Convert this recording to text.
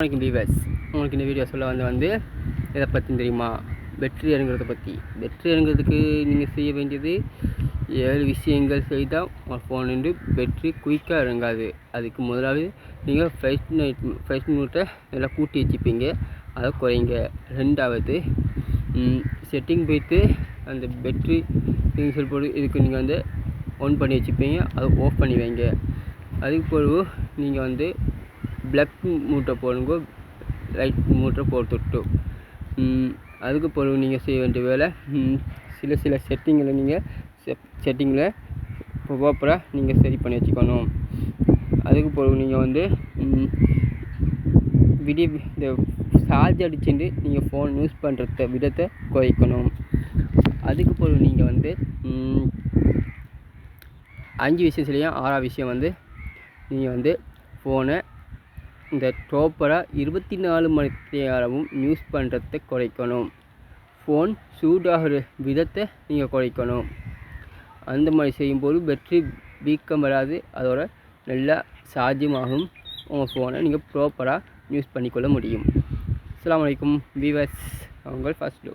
வணக்கம் வீவர்ஸ். உங்களுக்கு இந்த வீடியோ சொல்ல வந்து எதை பற்றி தெரியுமா? பேட்டரி இறங்குறத பற்றி. பேட்டரி இறங்குறதுக்கு நீங்கள் செய்ய வேண்டியது 7 விஷயங்கள் செய்தால் உங்கள் ஃபோன் வந்து பேட்டரி குயிக்காக இறங்காது. அதுக்கு முதலாவது நீங்கள் ஃபர்ஸ்ட் மினிட்டை நல்லா கூட்டி வச்சுப்பீங்க, அதை குறைங்க. ரெண்டாவது செட்டிங் போய்ட்டு அந்த பேட்டரி நீங்கள் போது இதுக்கு நீங்கள் வந்து ஆன் பண்ணி வச்சுப்பீங்க, அதை ஆஃப் பண்ணி வைங்க. அதுக்கு பிறகு நீங்கள் வந்து பிளாக் மூட்டை போடுங்க, லைட் மூட்டை போட்டுட்டு அதுக்கு பிறகு நீங்கள் செய்ய வேண்டிய வேலை சில செட்டிங்கில் நீங்கள் ப்ராப்பராக நீங்கள் சரி பண்ணி வச்சுக்கணும். அதுக்கு பிறகு நீங்கள் வந்து இந்த சார்ஜ் அடிச்சுட்டு நீங்கள் ஃபோன் யூஸ் பண்ணுற விதத்தை குறைக்கணும். அதுக்கு பிறகு நீங்கள் வந்து 5 விஷயம் செய்யலாம். 6ஆவது விஷயம் வந்து நீங்கள் வந்து ஃபோனை இந்த ப்ராப்பராக 24 மணி நேரமும் யூஸ் பண்ணுறதை குறைக்கணும். ஃபோன் சூடாகிற விதத்தை நீங்கள் குறைக்கணும். அந்த மாதிரி செய்யும்போது பேட்டரி வீக்கம் வராது, அதோட நல்லா சார்ஜும் ஆகும். உங்கள் ஃபோனை நீங்கள் ப்ராப்பராக யூஸ் பண்ணிக்கொள்ள முடியும். அஸ்ஸலாமு அலைக்கும் வீவர்ஸ். உங்கள் ஃபர்ஸ்ட் லோ.